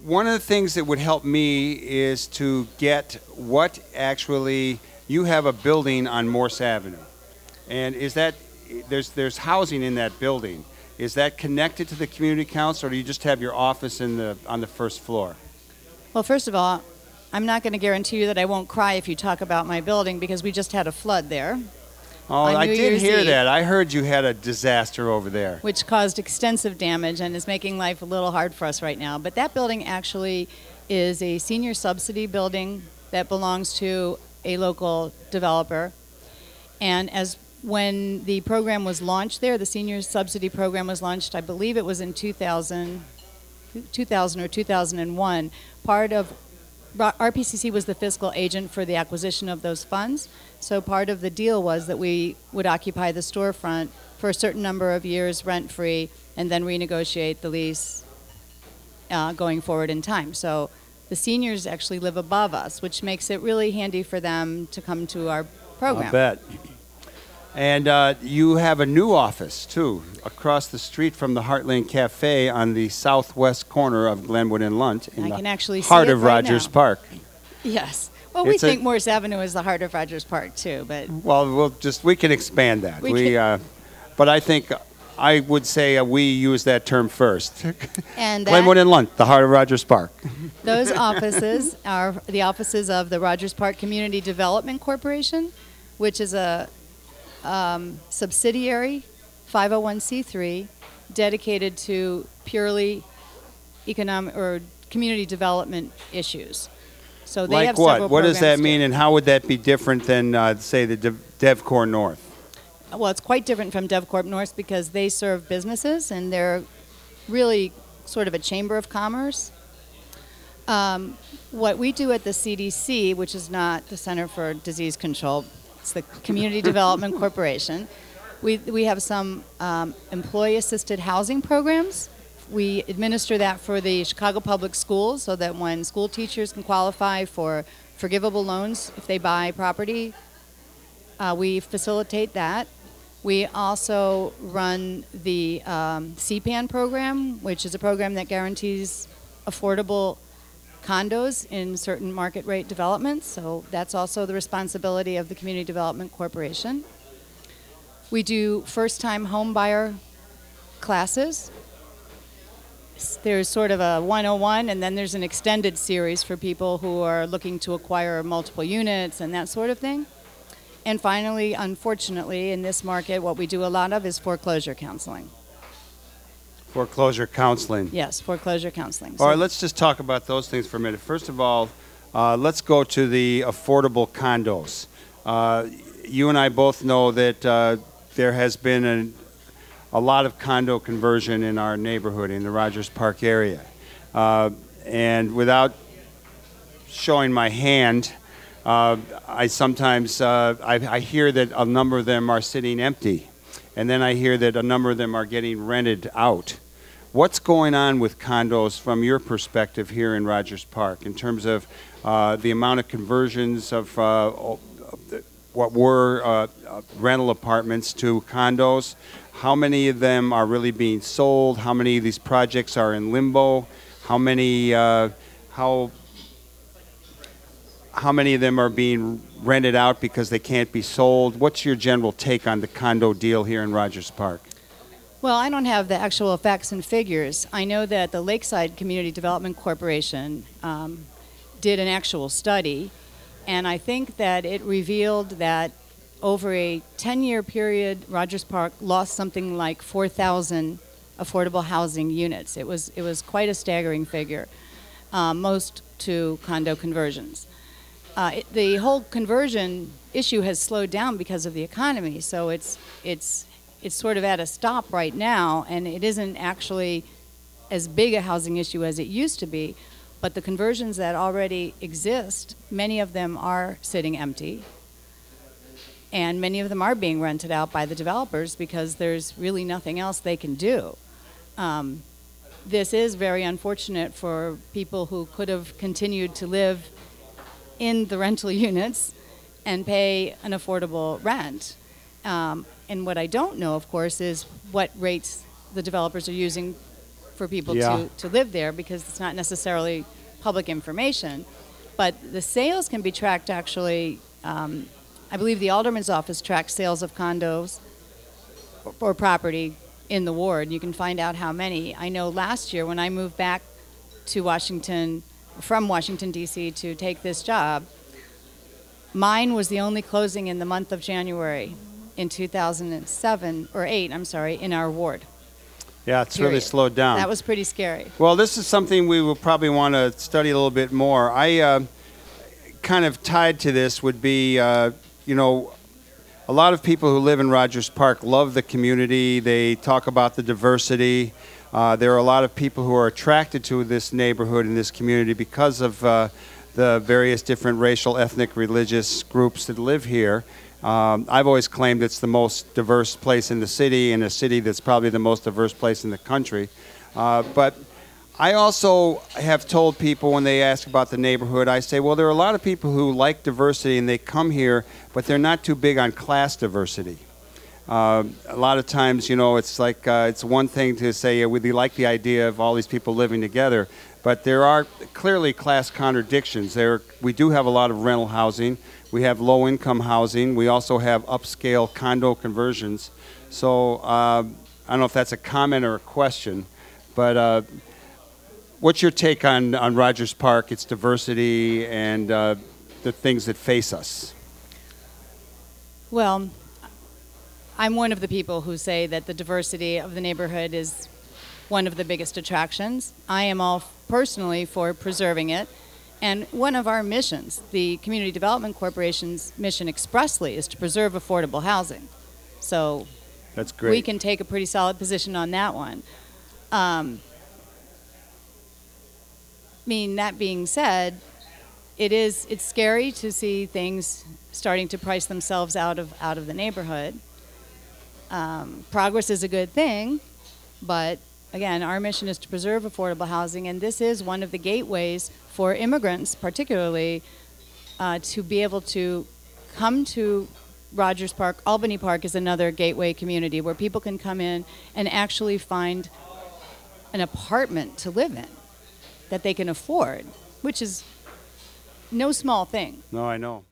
one of the things that would help me is to get what actually, you have a building on Morse Avenue. And is that, there's housing in that building. Is that connected to the community council, or do you just have your office on the first floor? Well, first of all, I'm not going to guarantee you that I won't cry if you talk about my building, because we just had a flood there. Oh, I did hear that. I heard you had a disaster over there. Which caused extensive damage and is making life a little hard for us right now. But that building actually is a senior subsidy building that belongs to a local developer. And when the program was launched there, the senior subsidy program was launched, I believe it was in 2000 or 2001. Part of RPCC was the fiscal agent for the acquisition of those funds. So part of the deal was that we would occupy the storefront for a certain number of years rent-free and then renegotiate the lease going forward in time. So the seniors actually live above us, which makes it really handy for them to come to our program. I bet. And you have a new office, too, across the street from the Heartland Cafe on the southwest corner of Glenwood and Lunt in the heart of Rogers Park. Yes. Well, we think Morse Avenue is the heart of Rogers Park, too. But well, we can expand that. But I think I would say we use that term first. And Glenwood and Lunt, the heart of Rogers Park. Those offices are the offices of the Rogers Park Community Development Corporation, which is a subsidiary 501c3 dedicated to purely economic or community development issues. So they like have what? several What does that programs mean, and how would that be different than, say, the DevCorp North? Well, it's quite different from DevCorp North because they serve businesses, and they're really sort of a chamber of commerce. What we do at the CDC, which is not the Center for Disease Control, it's the Community Development Corporation. We have some employee-assisted housing programs. We administer that for the Chicago Public Schools so that when school teachers can qualify for forgivable loans if they buy property, we facilitate that. We also run the CPAN program, which is a program that guarantees affordable condos in certain market rate developments. So that's also the responsibility of the Community Development Corporation. We do first-time home buyer classes. There's sort of a 101, and then there's an extended series for people who are looking to acquire multiple units and that sort of thing. And finally, unfortunately, in this market, what we do a lot of is foreclosure counseling. Foreclosure counseling. Yes, foreclosure counseling. All right, let's just talk about those things for a minute. First of all, let's go to the affordable condos. You and I both know that there has been a lot of condo conversion in our neighborhood, in the Rogers Park area. And without showing my hand, I sometimes I hear that a number of them are sitting empty. And then I hear that a number of them are getting rented out. What's going on with condos from your perspective here in Rogers Park in terms of the amount of conversions of what were rental apartments to condos? How many of them are really being sold? How many of these projects are in limbo? How many of them are being rented out because they can't be sold? What's your general take on the condo deal here in Rogers Park? Well, I don't have the actual facts and figures. I know that the Lakeside Community Development Corporation did an actual study, and I think that it revealed that over a 10-year period, Rogers Park lost something like 4,000 affordable housing units. It was quite a staggering figure, most to condo conversions. The whole conversion issue has slowed down because of the economy, so it's sort of at a stop right now, and it isn't actually as big a housing issue as it used to be. But the conversions that already exist, many of them are sitting empty, and many of them are being rented out by the developers because there's really nothing else they can do. This is very unfortunate for people who could have continued to live in the rental units and pay an affordable rent. And what I don't know, of course, is what rates the developers are using for people Yeah. to live there because it's not necessarily public information. But the sales can be tracked actually. I believe the Alderman's office tracks sales of condos or property in the ward. You can find out how many. I know last year when I moved back to Washington, from Washington, D.C. to take this job, mine was the only closing in the month of January in 2007, or 8, I'm sorry, in our ward. Yeah, it's Period. really slowed down. That was pretty scary. Well, this is something we will probably want to study a little bit more. I kind of tied to this would be, you know, a lot of people who live in Rogers Park love the community. They talk about the diversity. There are a lot of people who are attracted to this neighborhood and this community because of the various different racial, ethnic, religious groups that live here. I've always claimed it's the most diverse place in the city, and a city that's probably the most diverse place in the country. But I also have told people when they ask about the neighborhood, I say, well, there are a lot of people who like diversity and they come here, but they're not too big on class diversity. A lot of times, you know, it's like it's one thing to say we like the idea of all these people living together, but there are clearly class contradictions. We do have a lot of rental housing. We have low-income housing. We also have upscale condo conversions. So I don't know if that's a comment or a question, but what's your take on Rogers Park, its diversity, and the things that face us? Well, I'm one of the people who say that the diversity of the neighborhood is one of the biggest attractions. I am all personally for preserving it. And one of our missions, the Community Development Corporation's mission expressly, is to preserve affordable housing. So that's great. We can take a pretty solid position on that one. I mean, that being said, it's scary to see things starting to price themselves out of the neighborhood. Progress is a good thing, but again, our mission is to preserve affordable housing, and this is one of the gateways for immigrants, particularly, to be able to come to Rogers Park. Albany Park is another gateway community where people can come in and actually find an apartment to live in that they can afford, which is no small thing. No, I know.